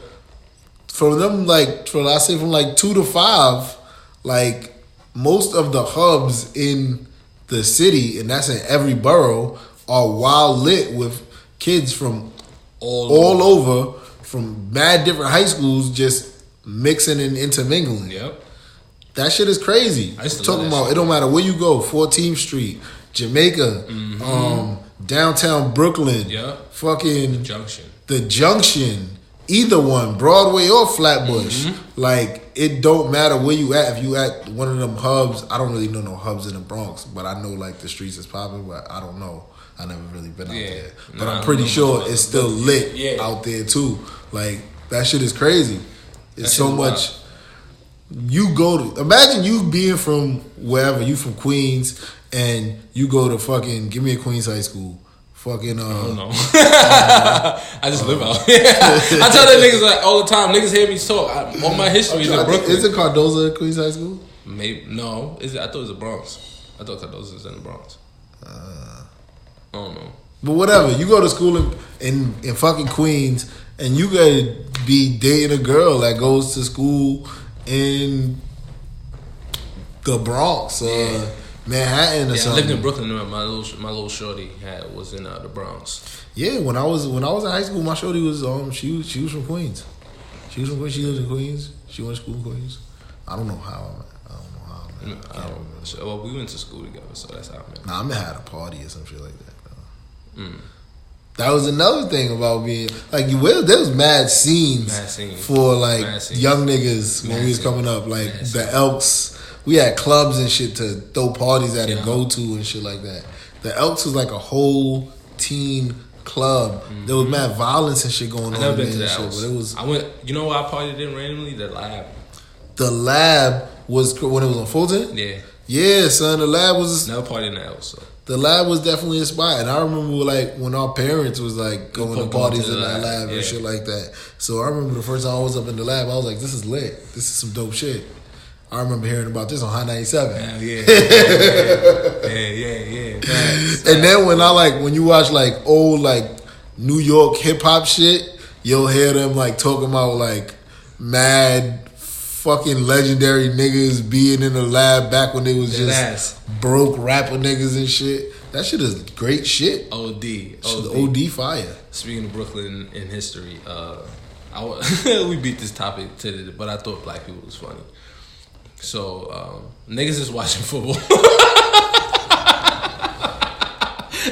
from like from 2 to 5, like most of the hubs in the city, and that's in every borough, are wild lit with kids from all over from mad different high schools just mixing and intermingling. Yep. That shit is crazy. Talking about it don't matter where you go, 14th Street, Jamaica, downtown Brooklyn, fucking the Junction, either one, Broadway or Flatbush. Like it don't matter where you at. If you at one of them hubs, I don't really know no hubs in the Bronx, but I know like the streets is popping, but I don't know. I never really been out there, but I'm pretty sure it's still lit out there too. Like that shit is crazy. It's so much. Wild. Imagine you being from wherever, you from Queens, and you go to fucking, give me a Queens high school. Fucking, I don't know. I just live out here. I tell that niggas like all the time, niggas hear me talk. All my history is in Brooklyn. Is it Cardozo Queens high school? Maybe, no. I thought it was the Bronx. I thought Cardozo was in the Bronx. I don't know. But whatever, you go to school in fucking Queens, and you gotta be dating a girl that goes to school in the Bronx or Manhattan or something. I lived in Brooklyn. My little shorty was in the Bronx. Yeah, when I was in high school, my shorty was she was from Queens. She was from Queens. She lived in Queens. She went to school in Queens. I don't know how. Well, we went to school together, so that's how I met. Nah, I had a party or some shit like that. That was another thing about being like there was mad scenes for like young niggas when we was coming up, like the Elks. We had clubs and shit to throw parties at and go to and shit like that. The Elks was like a whole teen club. There was mad violence and shit going on. I never been to the Elks. But it was. I went. You know what I partied in randomly? The Lab. The Lab was when it was on Fulton. Yeah, son. The Lab was never partied in the Elks. So. The Lab was definitely a spot, and I remember like when our parents was like going to parties in the Lab and shit like that. So I remember the first time I was up in the Lab, I was like, "This is lit. This is some dope shit." I remember hearing about this on High 97. Yeah. Yeah. Facts. And then when you watch like old like New York hip hop shit, you'll hear them like talking about like mad fucking legendary niggas being in the lab back when they was just broke rapper niggas and shit. That shit is great shit. OD fire. Speaking of Brooklyn in history, we beat this topic today, but I thought black people was funny. So niggas is watching football.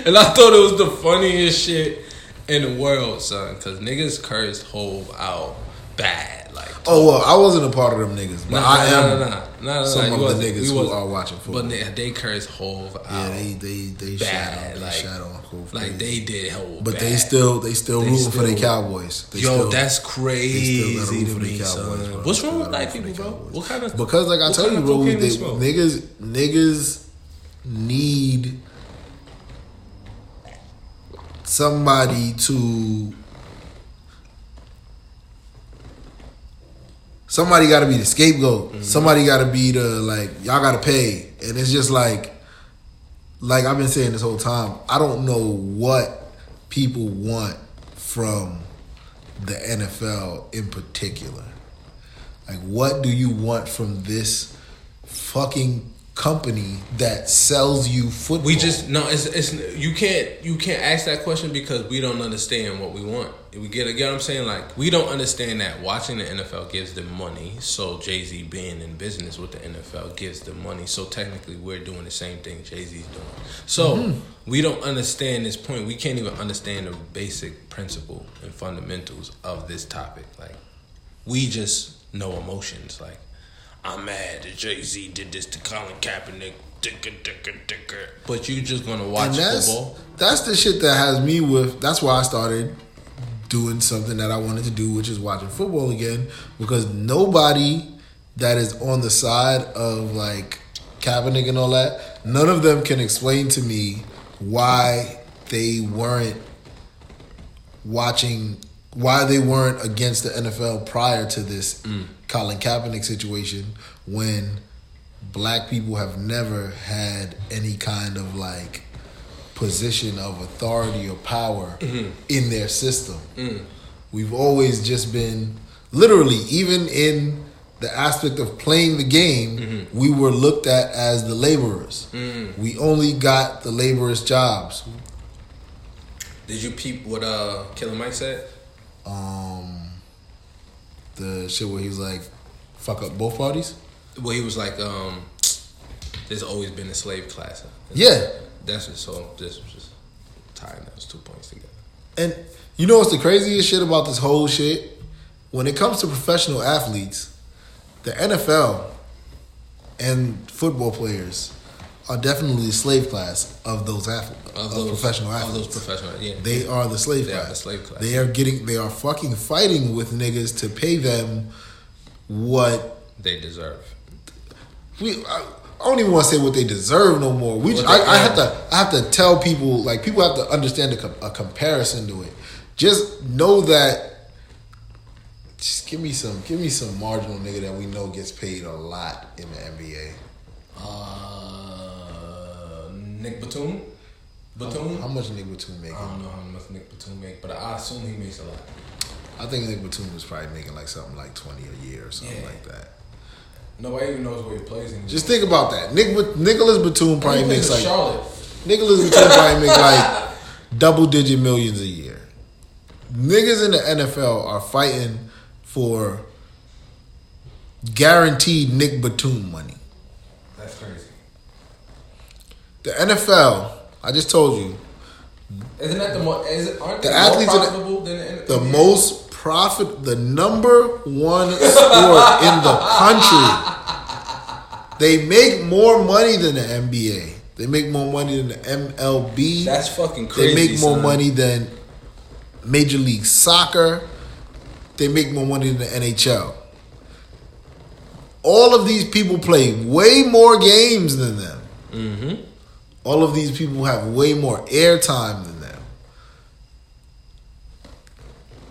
And I thought it was the funniest shit in the world, son, because niggas cursed Hove out bad. Like, I wasn't a part of them niggas, but I am some of the niggas who are watching football. But they cursed Hove out. Yeah, they bad. shot on Hove. Like they did Hove but bad. they still rooting for the Cowboys. That's crazy to me, son. What's wrong with black people, bro? What kind of? Because like I tell you, bro, niggas need somebody got to be the scapegoat. Mm-hmm. Somebody got to be the like y'all got to pay, and it's just like I've been saying this whole time. I don't know what people want from the NFL in particular. Like, what do you want from this fucking company that sells you football? It's you can't ask that question because we don't understand what we want. We get what I'm saying? Like, we don't understand that watching the NFL gives them money. So Jay-Z being in business with the NFL gives them money. So technically we're doing the same thing Jay-Z's doing. So we don't understand this point. We can't even understand the basic principle and fundamentals of this topic. Like, we just know emotions. Like, I'm mad that Jay-Z did this to Colin Kaepernick. But you just gonna watch football? That's the shit that has me with. That's why I started doing something that I wanted to do, which is watching football again. Because nobody that is on the side of like Kaepernick and all that, none of them can explain to me why they weren't against the NFL prior to this Colin Kaepernick situation, when black people have never had any kind of like position of authority or power in their system. We've always just been, literally, even in the aspect of playing the game, we were looked at as the laborers. We only got the laborers' jobs. Did you peep what Killer Mike said? The shit where he was like, fuck up both parties? Well, he was like, there's always been a slave class. Yeah. That's just so. This was just tying those 2 points together. And you know what's the craziest shit about this whole shit? When it comes to professional athletes, the NFL and football players are definitely the slave class of those athletes, of those professional athletes. Of those professional, yeah. They are the slave class. They are the slave class. They are fucking fighting with niggas to pay them what they deserve. I don't even want to say what they deserve no more. I have to tell people, like, people have to understand a comparison to it. Just know that. Just give me some marginal nigga that we know gets paid a lot in the NBA. Nick Batum. How much Nick Batum make? I don't know how much Nick Batum make, but I assume he makes a lot. I think Nick Batum was probably making like something like 20 a year or something like that. Nobody even knows where he plays anymore. Just think about that. Nicholas Batum probably makes like Charlotte. Nicholas Batum probably makes like double-digit millions a year. Niggas in the NFL are fighting for guaranteed Nick Batum money. That's crazy. The NFL, I just told you. Isn't that aren't the they athletes more profitable than the NFL? The most profit, the number one sport in the country. They make more money than the NBA. They make more money than the MLB. That's fucking crazy. They make more money than Major League Soccer. They make more money than the NHL. All of these people play way more games than them. Mm-hmm. All of these people have way more airtime than them.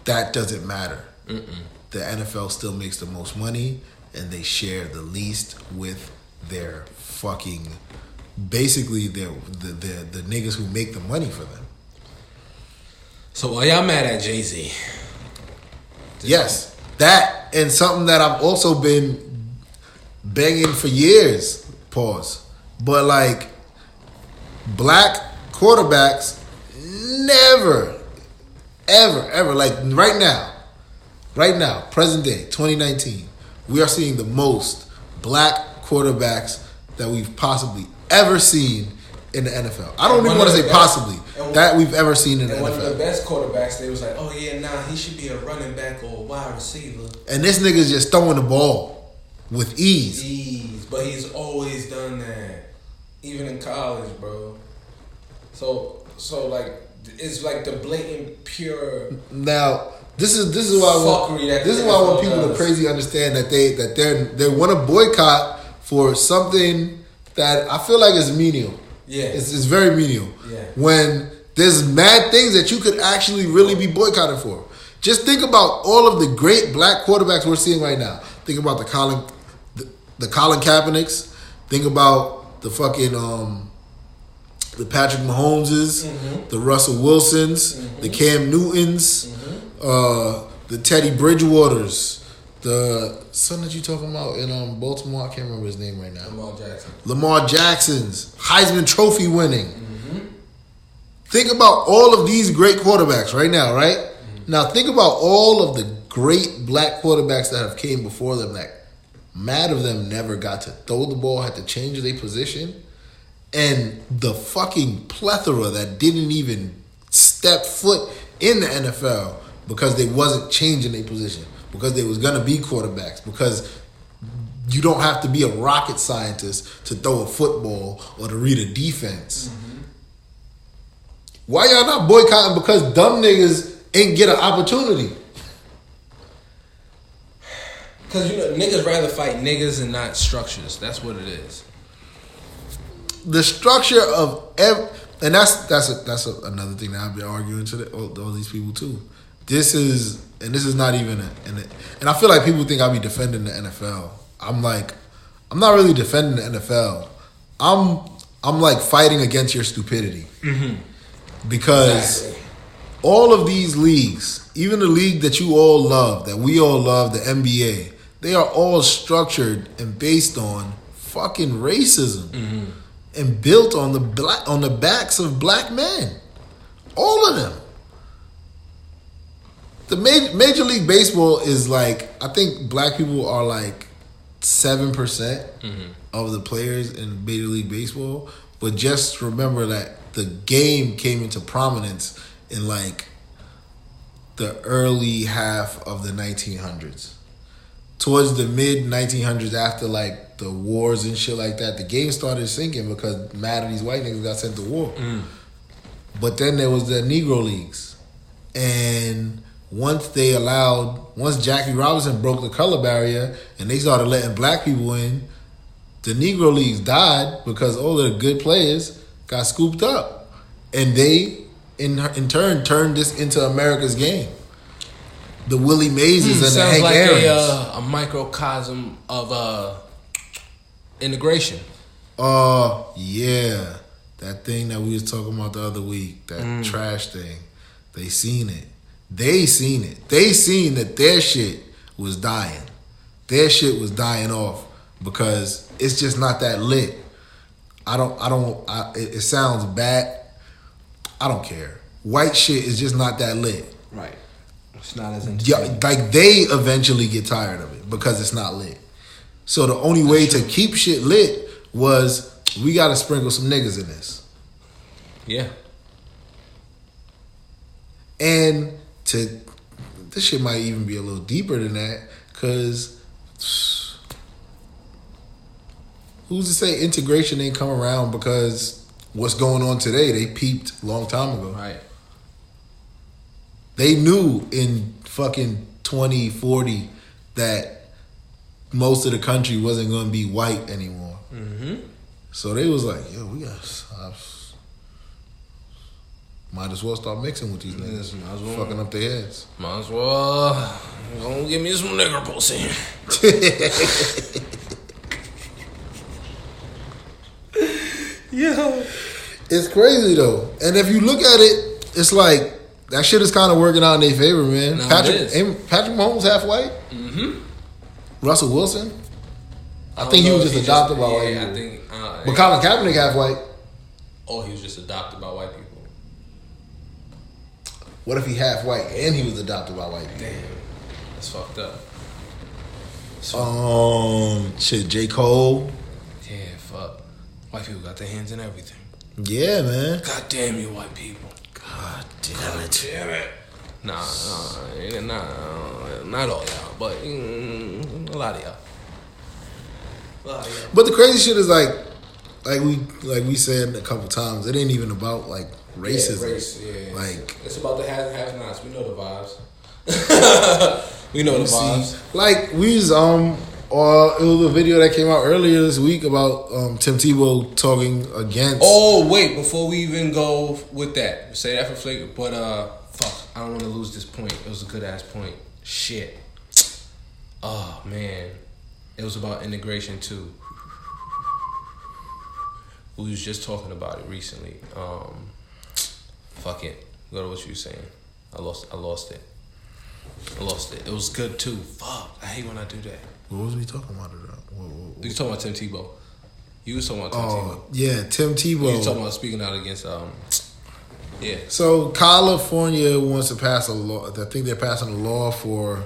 That doesn't matter. The NFL still makes the most money, and they share the least with their fucking basically they're the niggas who make the money for them. So why y'all mad at Jay-Z? Yes, that and something that I've also been begging for years. Pause. But like black quarterbacks never, ever like right now, present day, 2019, we are seeing the most black quarterbacks that we've possibly ever seen in the NFL. I don't even want to say possibly that we've ever seen in the NFL. One of the best quarterbacks, they was like, oh yeah, nah, he should be a running back or a wide receiver. And this nigga's just throwing the ball with ease. But he's always done that, even in college, bro. So like it's like the blatant pure. Now this is why I want people to crazy understand that they want to boycott for something that I feel like is menial. Yeah, it's very menial. Yeah, when there's mad things that you could actually really be boycotted for. Just think about all of the great black quarterbacks we're seeing right now. Think about the Colin Kaepernicks. Think about the fucking the Patrick Mahomeses, the Russell Wilsons, the Cam Newtons, the Teddy Bridgewaters. The son that you talking about in Baltimore, I can't remember his name right now. Lamar Jackson's Heisman Trophy winning. Think about all of these great quarterbacks right now, right? Now think about all of the great black quarterbacks that have came before them that mad of them never got to throw the ball, had to change their position. And the fucking plethora that didn't even step foot in the NFL because they wasn't changing their position. Because they was going to be quarterbacks. Because you don't have to be a rocket scientist to throw a football or to read a defense. Why y'all not boycotting? Because dumb niggas ain't get an opportunity. Because niggas rather fight niggas and not structures. That's what it is. The structure of and that's another thing that I've been arguing to all these people too. This is not even and I feel like people think I be defending the NFL. I'm not really defending the NFL. I'm like fighting against your stupidity. Because all of these leagues, even the league that you all love, that we all love, the NBA, they are all structured and based on fucking racism and built on the backs of black men. All of them. The Major League Baseball is like, I think black people are like 7% of the players in Major League Baseball. But just remember that the game came into prominence in like the early half of the 1900s. Towards the mid 1900s, after like the wars and shit like that, the game started sinking because mad of these white niggas got sent to war. But then there was the Negro Leagues. And once Jackie Robinson broke the color barrier and they started letting black people in, the Negro Leagues died because all of the good players got scooped up. And they, in turn, turned this into America's game. The Willie Mazes and the Hank Aaron's. Sounds like a microcosm of integration. Yeah. That thing that we was talking about the other week, that trash thing. They seen it. They seen that their shit was dying. Their shit was dying off because it's just not that lit. It sounds bad. I don't care. White shit is just not that lit. Right. It's not as entertaining. Like they eventually get tired of it because it's not lit. So the only way to keep shit lit was we got to sprinkle some niggas in this. Yeah. And this shit might even be a little deeper than that because who's to say integration ain't come around because what's going on today, they peeped a long time ago. Right. They knew in fucking 2040 that most of the country wasn't going to be white anymore. So they was like, yo, we got to might as well start mixing with these niggas. Fucking up their heads. Might as well don't give me some nigger pussy. Yeah. It's crazy though, and if you look at it, it's like that shit is kind of working out in their favor, man. No, Patrick Mahomes half white. Russell Wilson. I think he was just adopted by white people. I think. But Colin Kaepernick half white. Or he was just adopted by white people. What if he half white and he was adopted by white people? Damn, that's fucked up. Shit, J. Cole. Yeah, fuck. White people got their hands in everything. Yeah, man. God damn you, white people. God damn it. Nah, not all y'all, but a lot of y'all. But the crazy shit is like we said a couple times, it ain't even about like racism. Yeah, race, yeah. Like it's about the have-nots. We know the vibes. We know the vibes. Like we was it was a video that came out earlier this week about Tim Tebow talking against. Oh wait, before we even go with that, say that for Flaker. But fuck, I don't want to lose this point. It was a good ass point. Shit. Oh man, it was about integration too. We was just talking about it recently. Fuck it. Go to what you were saying. I lost it. It was good too. Fuck. I hate when I do that. What was we talking about? You talking about Tim Tebow. You was talking about Tim Tebow. Yeah, Tim Tebow. You was talking about speaking out against yeah. So California wants to pass a law. I think they're passing a law for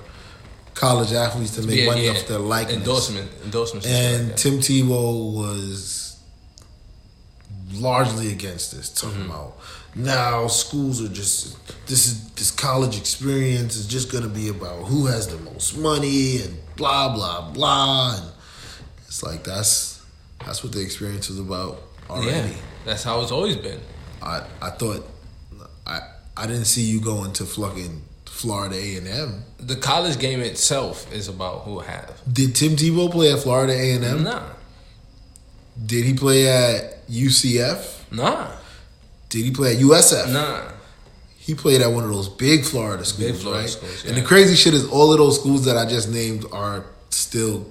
college athletes to make money off their likeness. Endorsements. And like Tim Tebow was largely against this, talking about now schools are just this college experience is just gonna be about who has the most money and blah blah blah, and it's like that's what the experience is about already. Yeah, that's how it's always been. I thought I didn't see you going to fucking Florida A&M. The college game itself is about who have. Did Tim Tebow play at Florida A&M? Nah. Did he play at UCF? Nah. Did he play at USF? Nah. He played at one of those big Florida schools, Big Florida right? schools, yeah. And the crazy shit is all of those schools that I just named are still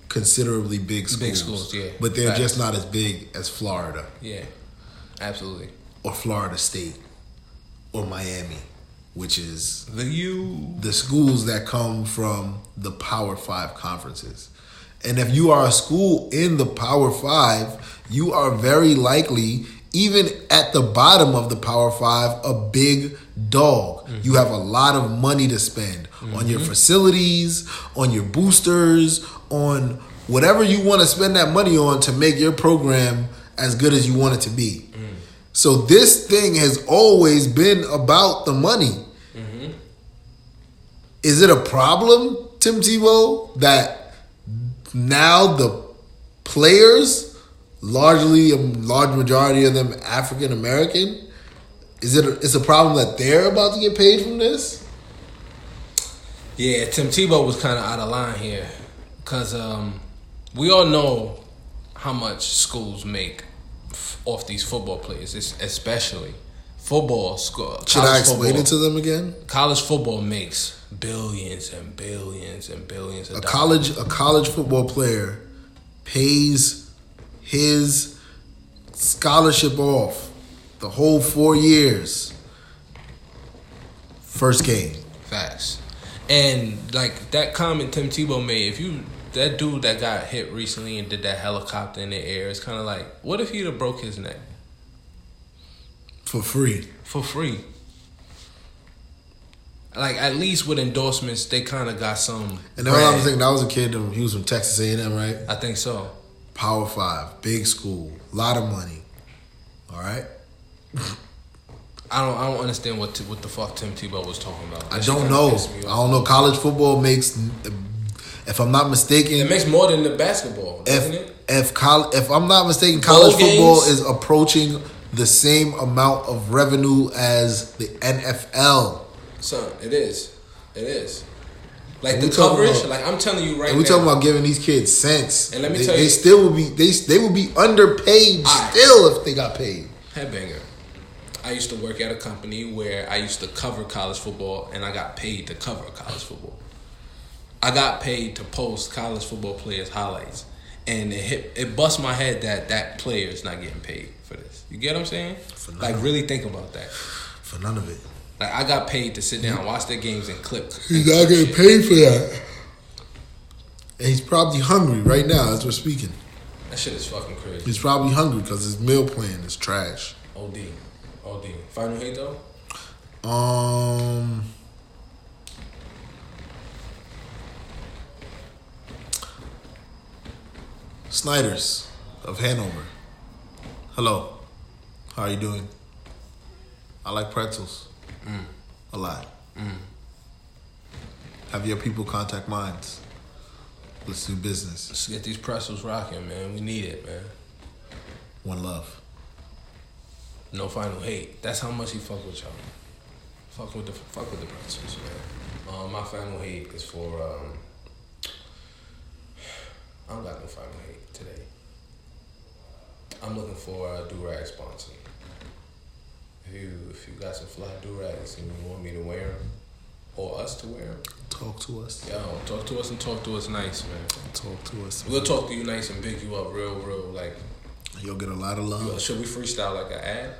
considerably big schools. Big schools, yeah. But they're just not as big as Florida. Yeah, absolutely. Or Florida State. Or Miami, which is the schools that come from the Power 5 conferences. And if you are a school in the Power 5, you are very likely, even at the bottom of the Power 5, a big dog. Mm-hmm. You have a lot of money to spend on your facilities, on your boosters, on whatever you want to spend that money on to make your program as good as you want it to be. So this thing has always been about the money. Mm-hmm. Is it a problem, Tim Tebow, that now the players, largely a large majority of them African American, it's a problem that they're about to get paid from this? Yeah, Tim Tebow was kind of out of line here because we all know how much schools make off these football players, especially football. Should I explain it to them again? College football makes billions and billions and billions of dollars. A college football player pays his scholarship off the whole 4 years. First game. Facts. And like that comment Tim Tebow made, that dude that got hit recently and did that helicopter in the air, it's kind of like, what if he'd have broke his neck? For free. Like, at least with endorsements, they kind of got some. And all I was thinking, that was a kid, he was from Texas A&M, right? I think so. Power 5, big school, lot of money. All right? I don't understand what the fuck Tim Tebow was talking about. I don't know. College football makes... If I'm not mistaken, it makes more than the basketball, doesn't it? If I'm not mistaken, college football is approaching the same amount of revenue as the NFL. Son, it is. Like the coverage, like I'm telling you right now. We're talking about giving these kids cents. And let me tell you, they still would be they would be underpaid still if they got paid. Headbanger. I used to work at a company where I used to cover college football, and I got paid to cover college football. I got paid to post college football players' highlights. and it busts my head that player is not getting paid for this. You get what I'm saying? Like, really think about that. For none of it. Like, I got paid to sit down and watch their games and clip. He's not getting paid for that. And he's probably hungry right now as we're speaking. That shit is fucking crazy. He's probably hungry because his meal plan is trash. OD. Final hate though? Snyder's of Hanover. Hello. How are you doing? I like pretzels. A lot. Have your people contact mines. Let's do business. Let's get these pretzels rocking, man. We need it, man. One love. No final hate. That's how much he fuck with y'all. Fuck with the pretzels, man. My final hate is for I don't got no final hate today. I'm looking for a do-rag sponsor. If you got some fly do-rags and you want me to wear them, or us to wear them, talk to us. Yo, talk to us and talk to us nice, man. Talk to us. We'll talk to you nice and big you up real, like. You'll get a lot of love. Should we freestyle like an ad?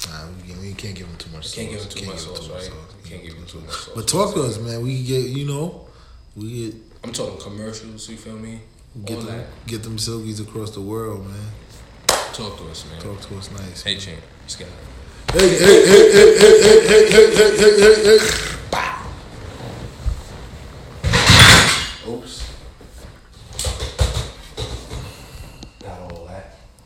Nah, we can't give them too much sauce. Can't give them too much sauce, right? You can't give them too much sauce. But talk to us, man. We get, I'm talking commercials, you feel me? Get them silkies across the world, man. Talk to us, man. Talk to us nice. Hey, champ. Let's get out. Hey.